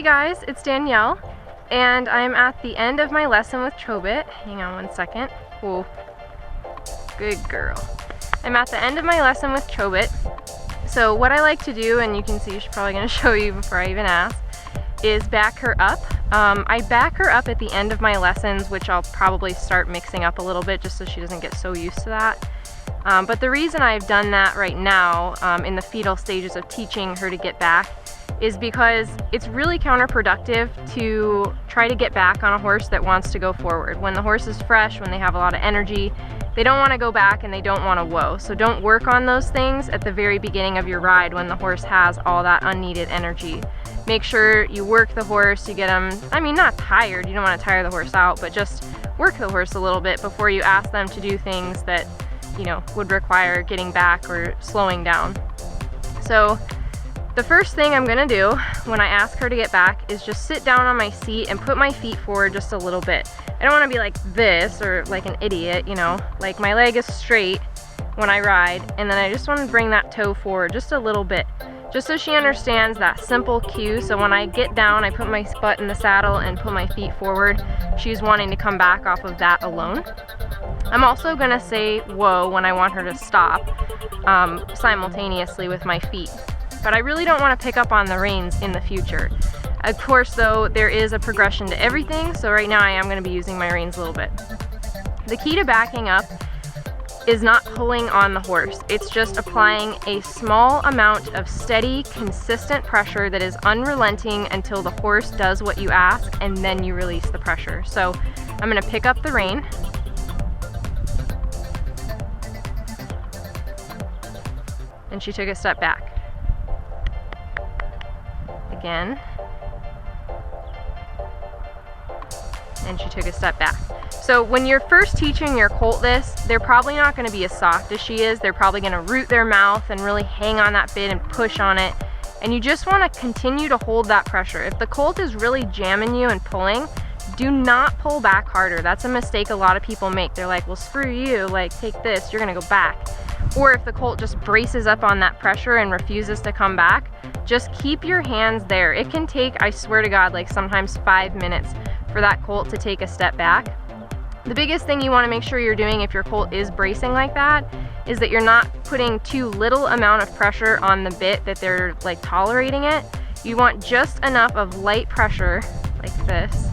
guys, it's Danielle, and I'm at the end of my lesson with Chobit. Hang on one second. Whoa. Good girl. I'm at the end of my lesson with Chobit. So what I like to do, and you can see she's probably going to show you before I even ask, is back her up. I back her up at the end of my lessons, which I'll probably start mixing up a little bit just so she doesn't get so used to that. But the reason I've done that right now in the fetal stages of teaching her to get back is because it's really counterproductive to try to get back on a horse that wants to go forward. When the horse is fresh, when they have a lot of energy, they don't want to go back and they don't want to whoa. So don't work on those things at the very beginning of your ride when the horse has all that unneeded energy. Make sure you work the horse, you get them, I mean, not tired, you don't want to tire the horse out, but just work the horse a little bit before you ask them to do things that, you know, would require getting back or slowing down. So the first thing I'm gonna do when I ask her to get back is just sit down on my seat and put my feet forward just a little bit. I don't wanna be like this or like an idiot, you know, like my leg is straight when I ride, and then I just wanna bring that toe forward just a little bit, just so she understands that simple cue. So when I get down, I put my butt in the saddle and put my feet forward. She's wanting to come back off of that alone. I'm also gonna say whoa when I want her to stop simultaneously with my feet. But I really don't want to pick up on the reins in the future. Of course, though, there is a progression to everything, so right now I am going to be using my reins a little bit. The key to backing up is not pulling on the horse. It's just applying a small amount of steady, consistent pressure that is unrelenting until the horse does what you ask, and then you release the pressure. So I'm going to pick up the rein. And she took a step back. Again, and she took a step back. So when you're first teaching your colt this, they're probably not going to be as soft as she is. They're probably going to root their mouth and really hang on that bit and push on it, and you just want to continue to hold that pressure. If the colt is really jamming you and pulling, do not pull back harder. That's a mistake a lot of people make. They're like, well, screw you, like, take this, you're gonna go back. Or if the colt just braces up on that pressure and refuses to come back, just keep your hands there. It can take, I swear to God, like sometimes 5 minutes for that colt to take a step back. The biggest thing you want to make sure you're doing if your colt is bracing like that is that you're not putting too little amount of pressure on the bit that they're like tolerating it. You want just enough of light pressure, like this,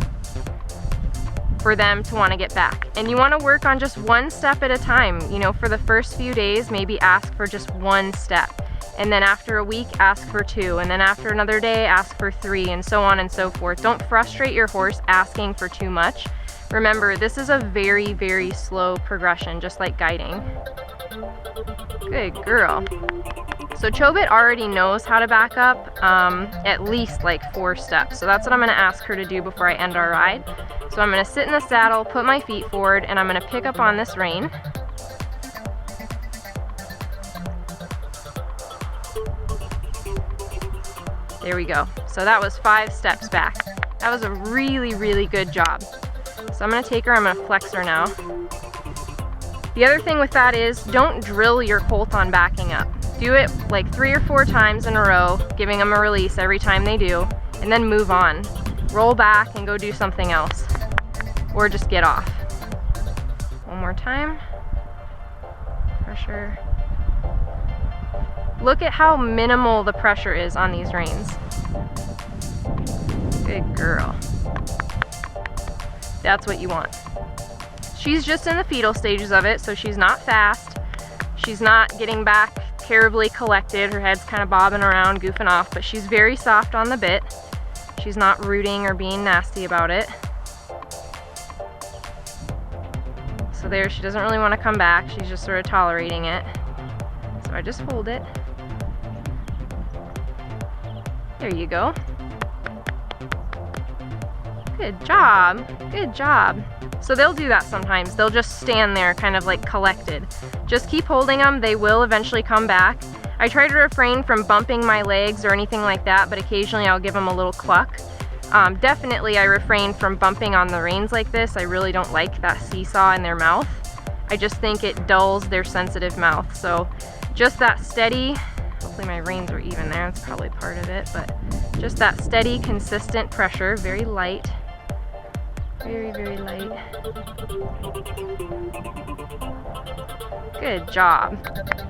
for them to want to get back. And you want to work on just one step at a time. You know, for the first few days, maybe ask for just one step. And then after a week, ask for 2. And then after another day, ask for 3, and so on and so forth. Don't frustrate your horse asking for too much. Remember, this is a very, very slow progression, just like guiding. Good girl. So Chobit already knows how to back up at least like 4 steps. So that's what I'm gonna ask her to do before I end our ride. So I'm gonna sit in the saddle, put my feet forward, and I'm gonna pick up on this rein. There we go. So that was 5 steps back. That was a really, really good job. So I'm gonna take her, I'm gonna flex her now. The other thing with that is don't drill your colt on backing up. Do it like 3 or 4 times in a row, giving them a release every time they do, and then move on. Roll back and go do something else. Or just get off. One more time. Pressure. Look at how minimal the pressure is on these reins. Good girl. That's what you want. She's just in the fetal stages of it, so she's not fast. She's not getting back terribly collected. Her head's kind of bobbing around, goofing off, but she's very soft on the bit. She's not rooting or being nasty about it. So there, she doesn't really want to come back. She's just sort of tolerating it. So I just hold it. There you go. Good job. Good job. So they'll do that sometimes. They'll just stand there kind of like collected. Just keep holding them. They will eventually come back. I try to refrain from bumping my legs or anything like that, but occasionally I'll give them a little cluck. Definitely I refrain from bumping on the reins like this. I really don't like that seesaw in their mouth. I just think it dulls their sensitive mouth. So just that steady, hopefully my reins are even there, that's probably part of it, but Just that steady, consistent pressure, very light. Very, very light. Good job.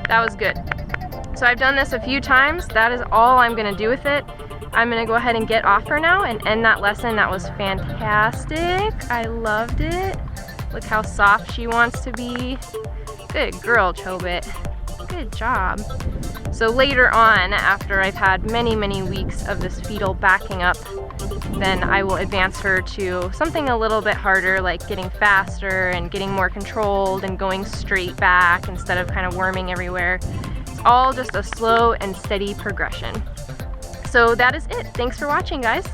That was good. So I've done this a few times. That is all I'm gonna do with it. I'm gonna go ahead and get off her now and end that lesson. That was fantastic. I loved it. Look how soft she wants to be. Good girl, Chobit. Good job. So later on, after I've had many, many weeks of this fetal backing up, then I will advance her to something a little bit harder, like getting faster and getting more controlled and going straight back instead of kind of worming everywhere. It's all just a slow and steady progression. So that is it. Thanks for watching, guys.